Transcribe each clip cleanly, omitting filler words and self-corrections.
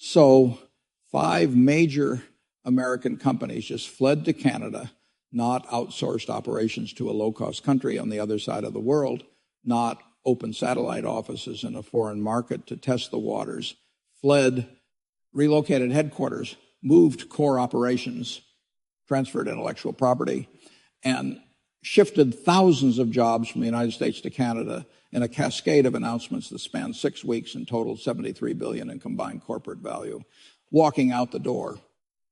So 5 major American companies just fled to Canada, not outsourced operations to a low-cost country on the other side of the world, not open satellite offices in a foreign market to test the waters, fled, relocated headquarters, moved core operations, transferred intellectual property, and shifted thousands of jobs from the United States to Canada in a cascade of announcements that spanned 6 weeks and totaled $73 billion in combined corporate value. Walking out the door,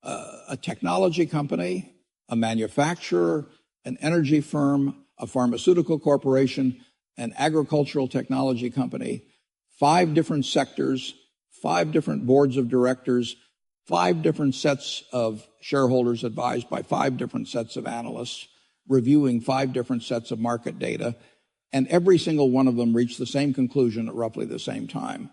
a technology company, a manufacturer, an energy firm, a pharmaceutical corporation, an agricultural technology company, 5 different sectors, 5 different boards of directors, 5 different sets of shareholders advised by 5 different sets of analysts, reviewing 5 different sets of market data, and every single one of them reached the same conclusion at roughly the same time.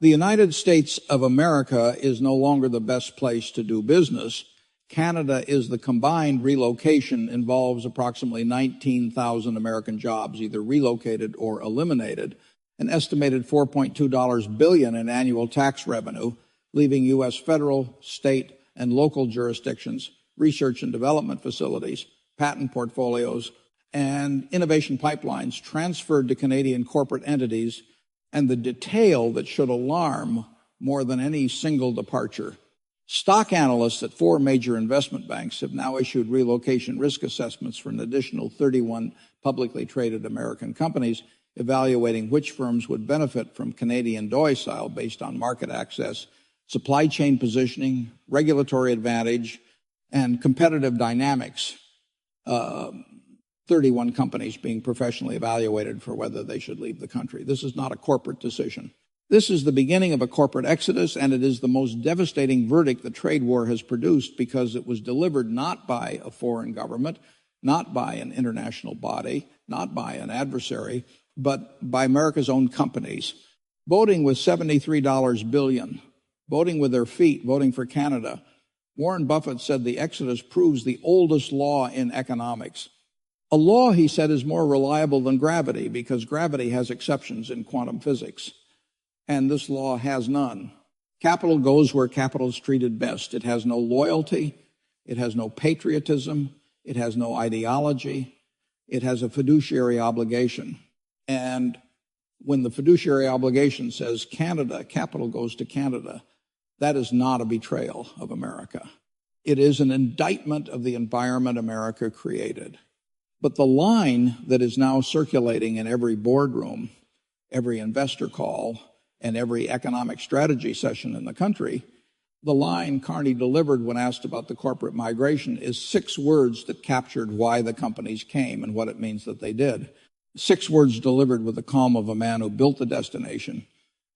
The United States of America is no longer the best place to do business. Canada is the combined relocation involves approximately 19,000 American jobs, either relocated or eliminated, an estimated $4.2 billion in annual tax revenue, leaving U.S. federal, state, and local jurisdictions, research and development facilities, patent portfolios, and innovation pipelines transferred to Canadian corporate entities, and the detail that should alarm more than any single departure. Stock analysts at 4 major investment banks have now issued relocation risk assessments for an additional 31 publicly traded American companies, evaluating which firms would benefit from Canadian domicile based on market access, supply chain positioning, regulatory advantage, and competitive dynamics. 31 companies being professionally evaluated for whether they should leave the country. This is not a corporate decision. This is the beginning of a corporate exodus, and it is the most devastating verdict the trade war has produced because it was delivered not by a foreign government, not by an international body, not by an adversary, but by America's own companies. Voting with $73 billion, voting with their feet, voting for Canada. Warren Buffett said the exodus proves the oldest law in economics. A law, he said, is more reliable than gravity because gravity has exceptions in quantum physics, and this law has none. Capital goes where capital is treated best. It has no loyalty. It has no patriotism. It has no ideology. It has a fiduciary obligation. And when the fiduciary obligation says Canada, capital goes to Canada, that is not a betrayal of America. It is an indictment of the environment America created. But the line that is now circulating in every boardroom, every investor call, and every economic strategy session in the country, the line Carney delivered when asked about the corporate migration is 6 words that captured why the companies came and what it means that they did. 6 words delivered with the calm of a man who built the destination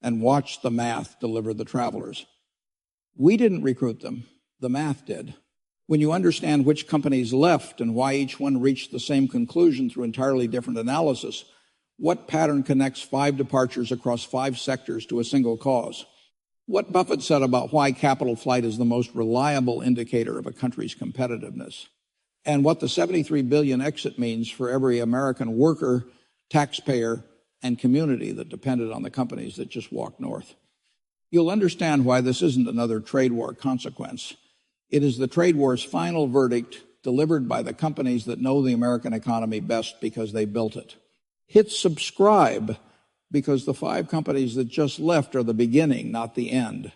and watched the math deliver the travelers. We didn't recruit them. The math did. When you understand which companies left and why each one reached the same conclusion through entirely different analysis, what pattern connects 5 departures across 5 sectors to a single cause? What Buffett said about why capital flight is the most reliable indicator of a country's competitiveness, and what the $73 billion exit means for every American worker, taxpayer, and community that depended on the companies that just walked north. You'll understand why this isn't another trade war consequence. It is the trade war's final verdict delivered by the companies that know the American economy best because they built it. Hit subscribe because the 5 companies that just left are the beginning, not the end.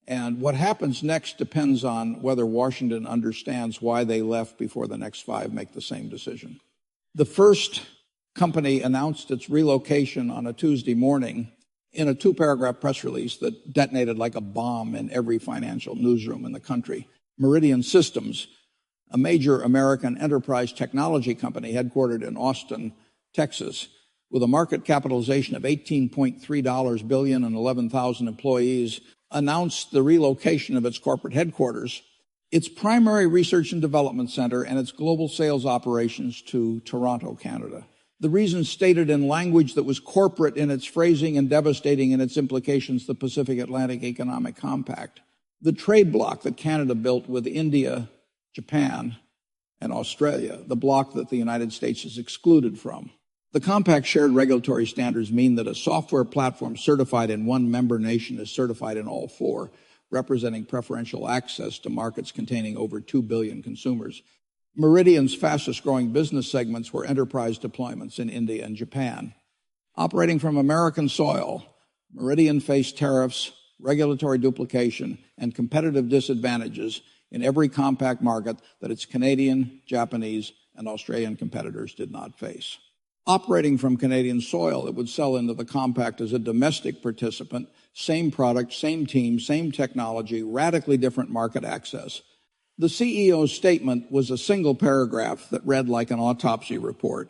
And what happens next depends on whether Washington understands why they left before the next 5 make the same decision. The first company announced its relocation on a Tuesday morning in a 2-paragraph press release that detonated like a bomb in every financial newsroom in the country. Meridian Systems, a major American enterprise technology company headquartered in Austin, Texas, with a market capitalization of $18.3 billion and 11,000 employees, announced the relocation of its corporate headquarters, its primary research and development center, and its global sales operations to Toronto, Canada. The reason stated in language that was corporate in its phrasing and devastating in its implications, the Pacific Atlantic Economic Compact. The trade bloc that Canada built with India, Japan, and Australia, the bloc that the United States is excluded from. The Compact's shared regulatory standards mean that a software platform certified in one member nation is certified in all 4. representing preferential access to markets containing over 2 billion consumers. Meridian's fastest-growing business segments were enterprise deployments in India and Japan. Operating from American soil, Meridian faced tariffs, regulatory duplication, and competitive disadvantages in every compact market that its Canadian, Japanese, and Australian competitors did not face. Operating from Canadian soil, it would sell into the compact as a domestic participant, same product, same team, same technology, radically different market access. The CEO's statement was a single paragraph that read like an autopsy report.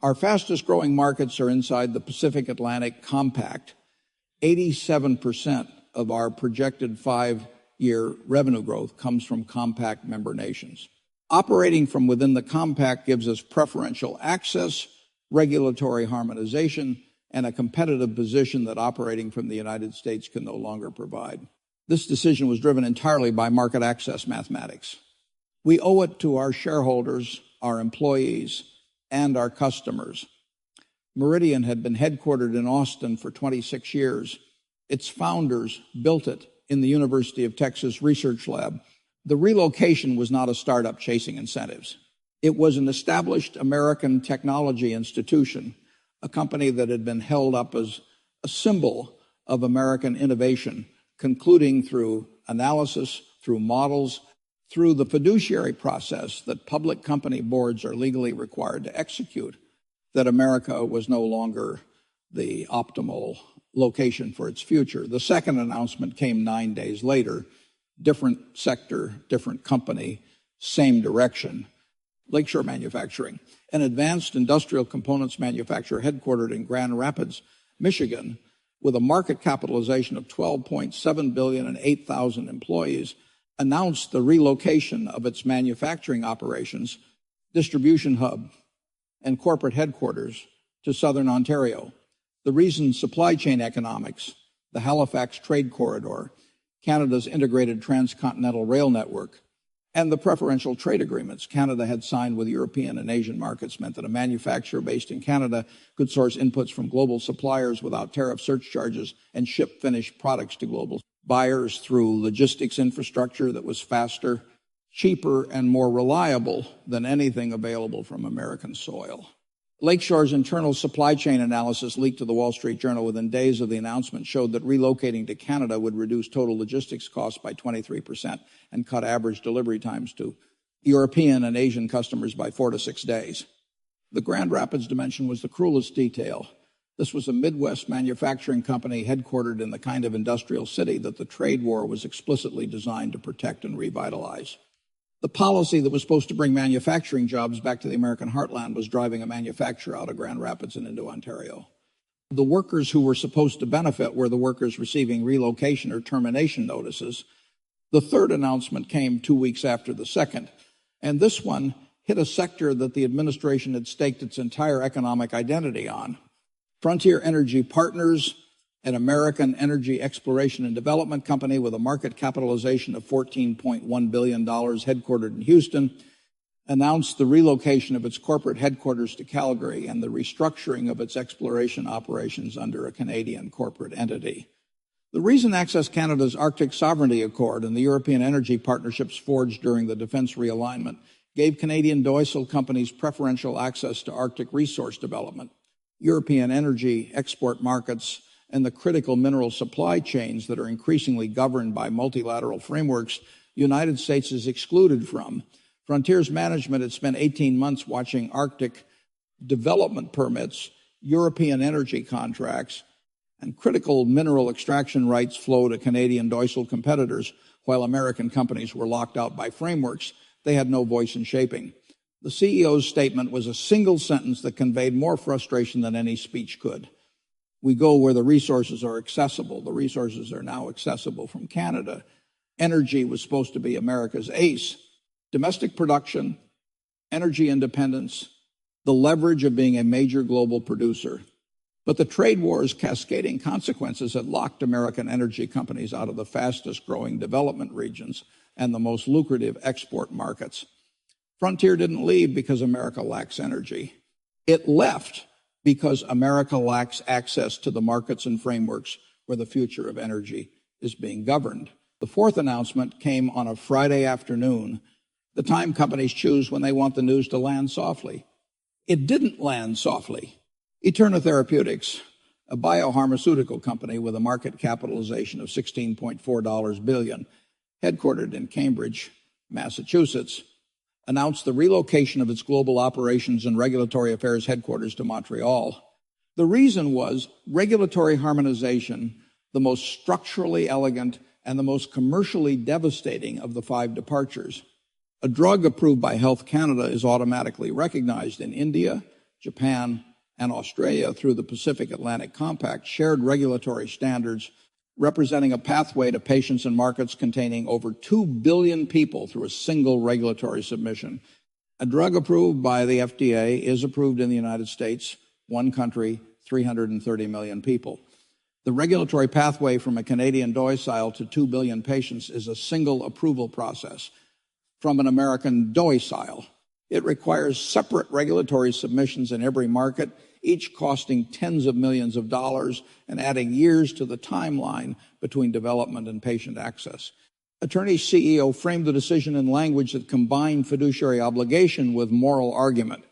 Our fastest-growing markets are inside the Pacific Atlantic Compact. 87% of our projected 5-year revenue growth comes from Compact member nations. Operating from within the Compact gives us preferential access, regulatory harmonization, and a competitive position that operating from the United States can no longer provide. This decision was driven entirely by market access mathematics. We owe it to our shareholders, our employees, and our customers. Meridian had been headquartered in Austin for 26 years. Its founders built it in the University of Texas Research Lab. The Relocation was not a startup chasing incentives. It was an established American technology institution, a company that had been held up as a symbol of American innovation, concluding through analysis, through models, through the fiduciary process that public company boards are legally required to execute, that America was no longer the optimal location for its future. The second announcement came 9 days later. Different sector, different company, same direction. Lakeshore Manufacturing, an advanced industrial components manufacturer headquartered in Grand Rapids, Michigan, with a market capitalization of $12.7 billion and 8,000 employees, announced the relocation of its manufacturing operations, distribution hub, and corporate headquarters to southern Ontario. The reason: supply chain economics, the Halifax Trade Corridor, Canada's integrated transcontinental rail network, and the preferential trade agreements Canada had signed with European and Asian markets meant that a manufacturer based in Canada could source inputs from global suppliers without tariff surcharges and ship finished products to global buyers through logistics infrastructure that was faster, cheaper, and more reliable than anything available from American soil. Lakeshore's internal supply chain analysis leaked to the Wall Street Journal within days of the announcement showed that relocating to Canada would reduce total logistics costs by 23% and cut average delivery times to European and Asian customers by 4 to 6 days. The Grand Rapids dimension was the cruelest detail. This was a Midwest manufacturing company headquartered in the kind of industrial city that the trade war was explicitly designed to protect and revitalize. The policy that was supposed to bring manufacturing jobs back to the American heartland was driving a manufacturer out of Grand Rapids and into Ontario. The workers who were supposed to benefit were the workers receiving relocation or termination notices. The third announcement came 2 weeks after the second, and this one hit a sector that the administration had staked its entire economic identity on. Frontier Energy Partners, an American energy exploration and development company with a market capitalization of $14.1 billion headquartered in Houston, announced the relocation of its corporate headquarters to Calgary and the restructuring of its exploration operations under a Canadian corporate entity. The reason Access Canada's Arctic Sovereignty Accord and the European energy partnerships forged during the defense realignment gave Canadian Doysal companies preferential access to Arctic resource development, European energy export markets, and the critical mineral supply chains that are increasingly governed by multilateral frameworks the United States is excluded from. Frontier's management had spent 18 months watching Arctic development permits, European energy contracts, and critical mineral extraction rights flow to Canadian Doysal competitors, while American companies were locked out by frameworks they had no voice in shaping. The CEO's statement was a single sentence that conveyed more frustration than any speech could. We go where the resources are accessible. The resources are now accessible from Canada. Energy was supposed to be America's ace. Domestic production, energy independence, the leverage of being a major global producer. But the trade war's cascading consequences had locked American energy companies out of the fastest growing development regions and the most lucrative export markets. Frontier didn't leave because America lacks energy. It left because America lacks access to the markets and frameworks where the future of energy is being governed. The fourth announcement came on a Friday afternoon, the time companies choose when they want the news to land softly. It didn't land softly. Eterna Therapeutics, a biopharmaceutical company with a market capitalization of $16.4 billion, headquartered in Cambridge, Massachusetts, announced the relocation of its global operations and regulatory affairs headquarters to Montreal. The reason was regulatory harmonization, the most structurally elegant and the most commercially devastating of the 5 departures. A drug approved by Health Canada is automatically recognized in India, Japan, and Australia through the Pacific Atlantic Compact, shared regulatory standards representing a pathway to patients in markets containing over 2 billion people through a single regulatory submission. A drug approved by the FDA is approved in the United States, one country, 330 million people. The regulatory pathway from a Canadian domicile to 2 billion patients is a single approval process from an American domicile. It requires separate regulatory submissions in every market, each costing tens of millions of dollars and adding years to the timeline between development and patient access. Attorney CEO framed the decision in language that combined fiduciary obligation with moral argument.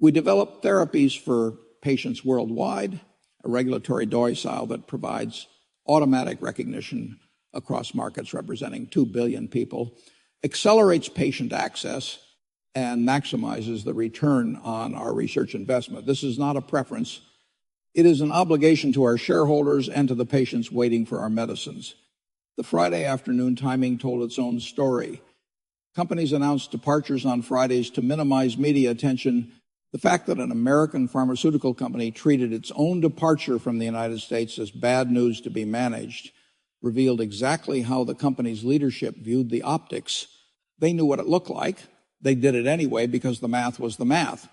We developed therapies for patients worldwide, a regulatory domicile that provides automatic recognition across markets representing 2 billion people, accelerates patient access, and maximizes the return on our research investment. This is not a preference. It is an obligation to our shareholders and to the patients waiting for our medicines. The Friday afternoon timing told its own story. Companies announced departures on Fridays to minimize media attention. The fact that an American pharmaceutical company treated its own departure from the United States as bad news to be managed revealed exactly how the company's leadership viewed the optics. They knew what it looked like. They did it anyway because the math was the math.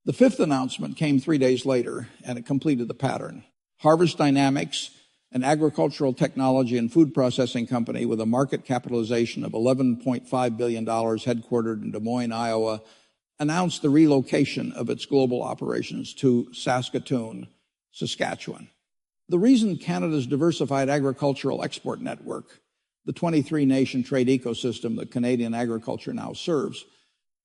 The fifth announcement came 3 days later, and it completed the pattern. Harvest Dynamics, an agricultural technology and food processing company with a market capitalization of $11.5 billion headquartered in Des Moines, Iowa, announced the relocation of its global operations to Saskatoon, Saskatchewan. The reason Canada's diversified agricultural export network, the 23-nation trade ecosystem that Canadian agriculture now serves,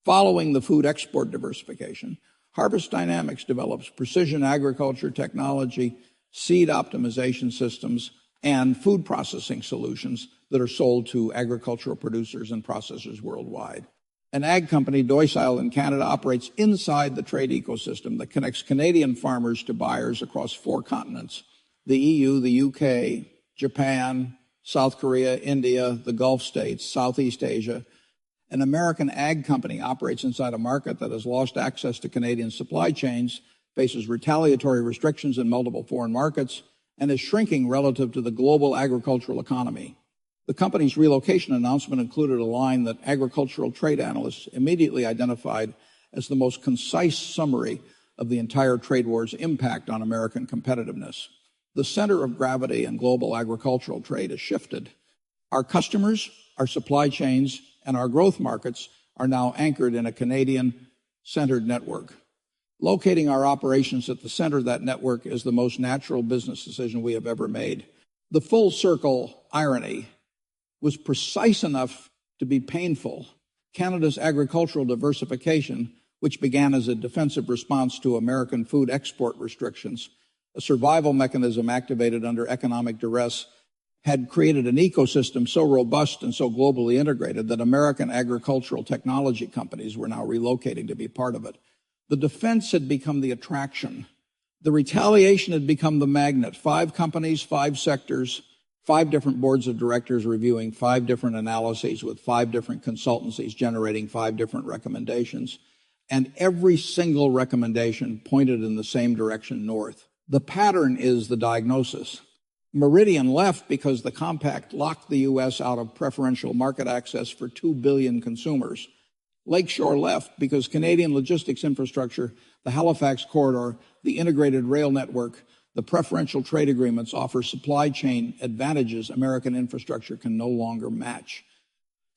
following the food export diversification, Harvest Dynamics develops precision agriculture technology, seed optimization systems, and food processing solutions that are sold to agricultural producers and processors worldwide. An ag company, domiciled in Canada, operates inside the trade ecosystem that connects Canadian farmers to buyers across 4 continents: the EU, the UK, Japan, South Korea, India, the Gulf states, Southeast Asia. An American ag company operates inside a market that has lost access to Canadian supply chains, faces retaliatory restrictions in multiple foreign markets, and is shrinking relative to the global agricultural economy. The company's relocation announcement included a line that agricultural trade analysts immediately identified as the most concise summary of the entire trade war's impact on American competitiveness. The center of gravity in global agricultural trade has shifted. Our customers, our supply chains, and our growth markets are now anchored in a Canadian-centered network. Locating our operations at the center of that network is the most natural business decision we have ever made. The full circle irony was precise enough to be painful. Canada's agricultural diversification, which began as a defensive response to American food export restrictions, a survival mechanism activated under economic duress, had created an ecosystem so robust and so globally integrated that American agricultural technology companies were now relocating to be part of it. The defense had become the attraction. The retaliation had become the magnet. 5 companies, 5 sectors, 5 different boards of directors reviewing 5 different analyses with 5 different consultancies generating 5 different recommendations. And every single recommendation pointed in the same direction, north. The pattern is the diagnosis. Meridian left because the compact locked the U.S. out of preferential market access for 2 billion consumers. Lakeshore left because Canadian logistics infrastructure, the Halifax corridor, the integrated rail network, the preferential trade agreements offer supply chain advantages American infrastructure can no longer match.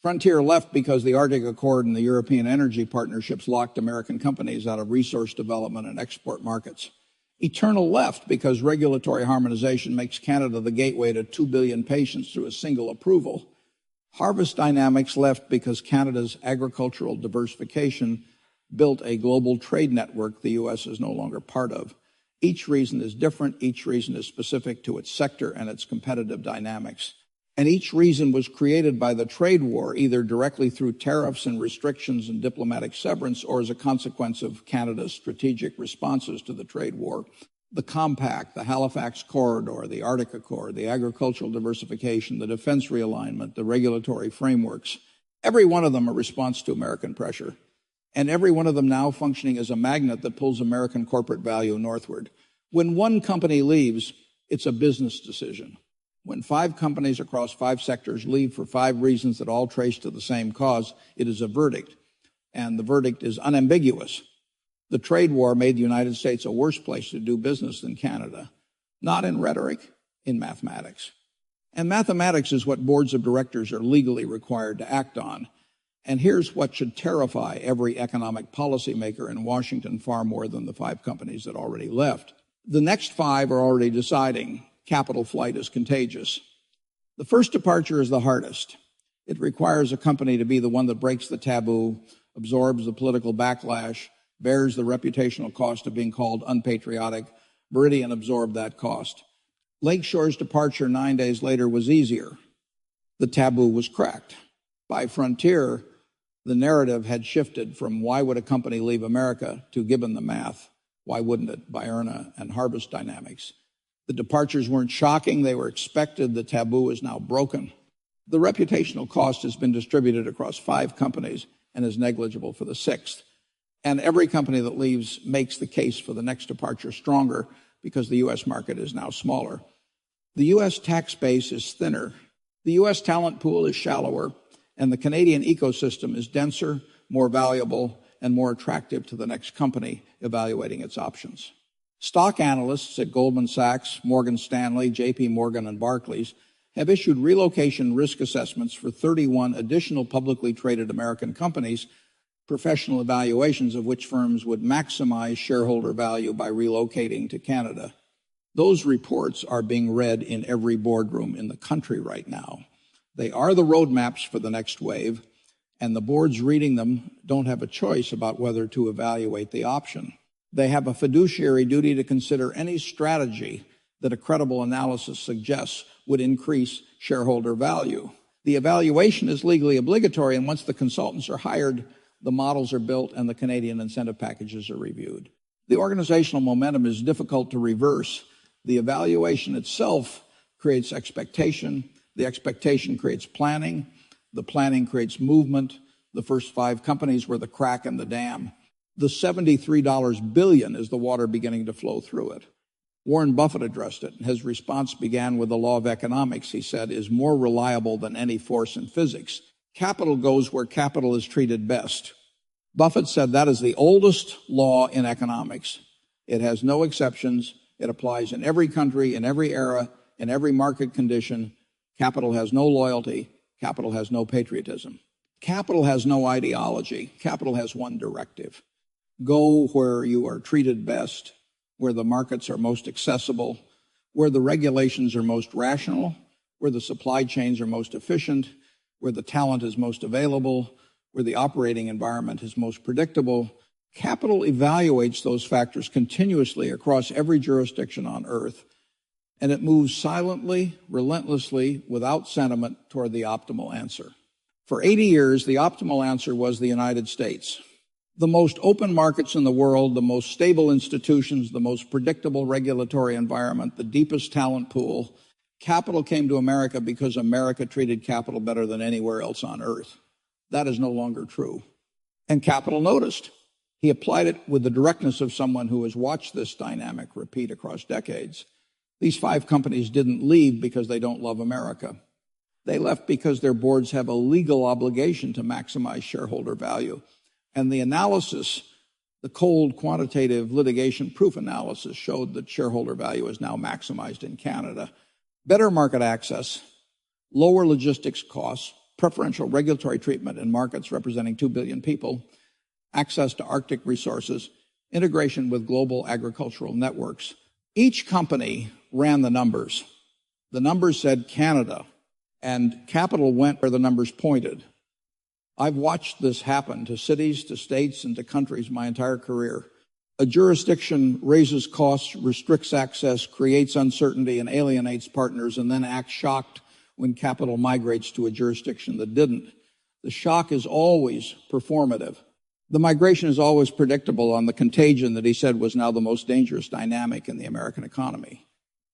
Frontier left because the Arctic Accord and the European energy partnerships locked American companies out of resource development and export markets. Eternal left because regulatory harmonization makes Canada the gateway to 2 billion patients through a single approval. Harvest Dynamics left because Canada's agricultural diversification built a global trade network the U.S. is no longer part of. Each reason is different. Each reason is specific to its sector and its competitive dynamics. And each reason was created by the trade war, either directly through tariffs and restrictions and diplomatic severance, or as a consequence of Canada's strategic responses to the trade war. The Compact, the Halifax Corridor, the Arctic Accord, the agricultural diversification, the defense realignment, the regulatory frameworks, every one of them a response to American pressure. And every one of them now functioning as a magnet that pulls American corporate value northward. When one company leaves, it's a business decision. When 5 companies across 5 sectors leave for 5 reasons that all trace to the same cause, it is a verdict. And the verdict is unambiguous. The trade war made the United States a worse place to do business than Canada. Not in rhetoric, in mathematics. And mathematics is what boards of directors are legally required to act on. And here's what should terrify every economic policymaker in Washington far more than the 5 companies that already left. The next 5 are already deciding capital flight is contagious. The first departure is the hardest. It requires a company to be the one that breaks the taboo, absorbs the political backlash, bears the reputational cost of being called unpatriotic. Meridian absorbed that cost. Lakeshore's departure 9 days later was easier. The taboo was cracked. By Frontier, the narrative had shifted from why would a company leave America to given the math, why wouldn't it, by Erna and Harvest Dynamics. The departures weren't shocking, they were expected, the taboo is now broken. The reputational cost has been distributed across 5 companies and is negligible for the 6th. And every company that leaves makes the case for the next departure stronger because the U.S. market is now smaller. The U.S. tax base is thinner. The U.S. talent pool is shallower. And the Canadian ecosystem is denser, more valuable, and more attractive to the next company evaluating its options. Stock analysts at Goldman Sachs, Morgan Stanley, J.P. Morgan, and Barclays have issued relocation risk assessments for 31 additional publicly traded American companies, professional evaluations of which firms would maximize shareholder value by relocating to Canada. Those reports are being read in every boardroom in the country right now. They are the roadmaps for the next wave, and the boards reading them don't have a choice about whether to evaluate the option. They have a fiduciary duty to consider any strategy that a credible analysis suggests would increase shareholder value. The evaluation is legally obligatory, and once the consultants are hired, the models are built and the Canadian incentive packages are reviewed. The organizational momentum is difficult to reverse. The evaluation itself creates expectation. The expectation creates planning. The planning creates movement. The first 5 companies were the crack in the dam. The $73 billion is the water beginning to flow through it. Warren Buffett addressed it. His response began with the law of economics, he said, is more reliable than any force in physics. Capital goes where capital is treated best. Buffett said that is the oldest law in economics. It has no exceptions. It applies in every country, in every era, in every market condition. Capital has no loyalty. Capital has no patriotism. Capital has no ideology. Capital has one directive. Go where you are treated best, where the markets are most accessible, where the regulations are most rational, where the supply chains are most efficient, where the talent is most available, where the operating environment is most predictable. Capital evaluates those factors continuously across every jurisdiction on earth, and it moves silently, relentlessly, without sentiment toward the optimal answer. For 80 years, the optimal answer was the United States. The most open markets in the world, the most stable institutions, the most predictable regulatory environment, the deepest talent pool. Capital came to America because America treated capital better than anywhere else on earth. That is no longer true. And capital noticed. He applied it with the directness of someone who has watched this dynamic repeat across decades. These 5 companies didn't leave because they don't love America. They left because their boards have a legal obligation to maximize shareholder value. And the analysis, the cold quantitative litigation proof analysis, showed that shareholder value is now maximized in Canada. Better market access, lower logistics costs, preferential regulatory treatment in markets representing 2 billion people, access to Arctic resources, integration with global agricultural networks. Each company ran the numbers. The numbers said Canada and capital went where the numbers pointed. I've watched this happen to cities, to states, and to countries my entire career. A jurisdiction raises costs, restricts access, creates uncertainty, and alienates partners, and then acts shocked when capital migrates to a jurisdiction that didn't. The shock is always performative. The migration is always predictable on the contagion that he said was now the most dangerous dynamic in the American economy.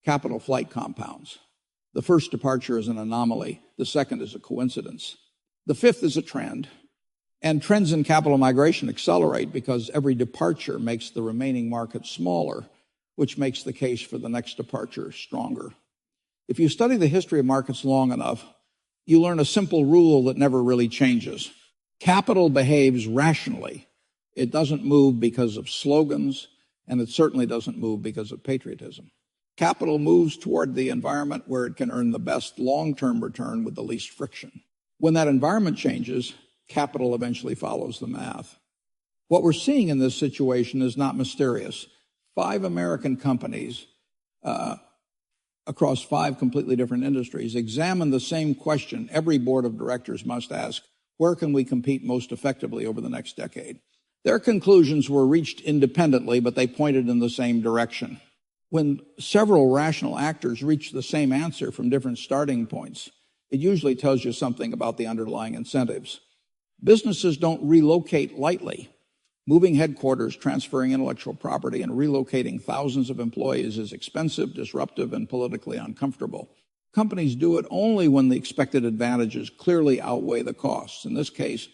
Capital flight compounds. The first departure is an anomaly. The second is a coincidence. The fifth is a trend. And trends in capital migration accelerate because every departure makes the remaining market smaller, which makes the case for the next departure stronger. If you study the history of markets long enough, you learn a simple rule that never really changes. Capital behaves rationally. It doesn't move because of slogans, and it certainly doesn't move because of patriotism. Capital moves toward the environment where it can earn the best long-term return with the least friction. When that environment changes, capital eventually follows the math. What we're seeing in this situation is not mysterious. 5 American companies across 5 completely different industries examine the same question every board of directors must ask: where can we compete most effectively over the next decade? Their conclusions were reached independently, but they pointed in the same direction. When several rational actors reach the same answer from different starting points, it usually tells you something about the underlying incentives. Businesses don't relocate lightly. Moving headquarters, transferring intellectual property, and relocating thousands of employees is expensive, disruptive, and politically uncomfortable. Companies do it only when the expected advantages clearly outweigh the costs. In this case,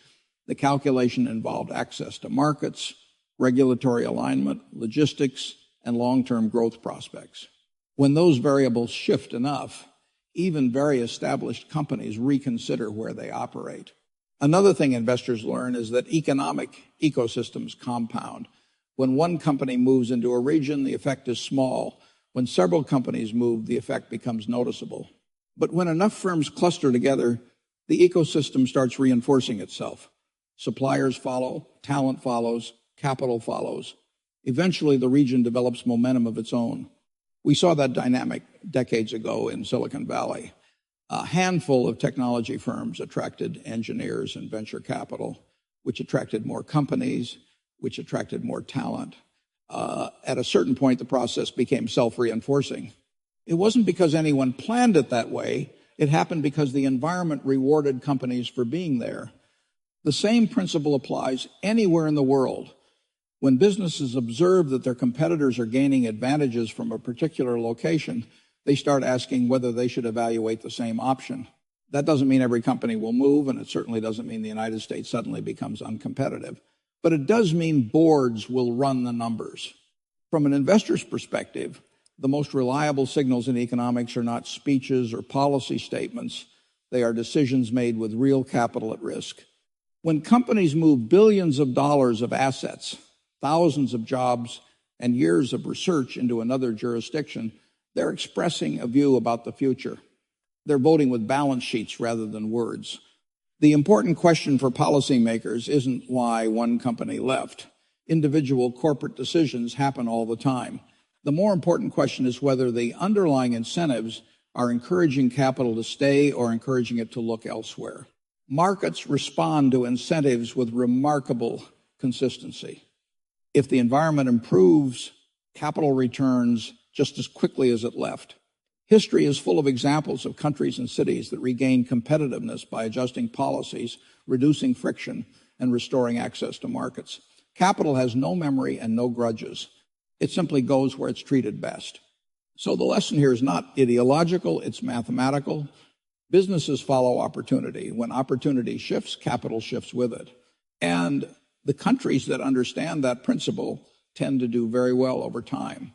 the calculation involved access to markets, regulatory alignment, logistics, and long-term growth prospects. When those variables shift enough, even very established companies reconsider where they operate. Another thing investors learn is that economic ecosystems compound. When one company moves into a region, the effect is small. When several companies move, the effect becomes noticeable. But when enough firms cluster together, the ecosystem starts reinforcing itself. Suppliers follow, talent follows, capital follows. Eventually, the region develops momentum of its own. We saw that dynamic decades ago in Silicon Valley. A handful of technology firms attracted engineers and venture capital, which attracted more companies, which attracted more talent. At a certain point, the process became self-reinforcing. It wasn't because anyone planned it that way. It happened because the environment rewarded companies for being there. The same principle applies anywhere in the world. When businesses observe that their competitors are gaining advantages from a particular location, they start asking whether they should evaluate the same option. That doesn't mean every company will move, and it certainly doesn't mean the United States suddenly becomes uncompetitive. But it does mean boards will run the numbers. From an investor's perspective, the most reliable signals in economics are not speeches or policy statements. They are decisions made with real capital at risk. When companies move billions of dollars of assets, thousands of jobs, and years of research into another jurisdiction, they're expressing a view about the future. They're voting with balance sheets rather than words. The important question for policymakers isn't why one company left. Individual corporate decisions happen all the time. The more important question is whether the underlying incentives are encouraging capital to stay or encouraging it to look elsewhere. Markets respond to incentives with remarkable consistency. If the environment improves, capital returns just as quickly as it left. History is full of examples of countries and cities that regain competitiveness by adjusting policies, reducing friction, and restoring access to markets. Capital has no memory and no grudges. It simply goes where it's treated best. So the lesson here is not ideological, it's mathematical. Businesses follow opportunity. When opportunity shifts, capital shifts with it. And the countries that understand that principle tend to do very well over time.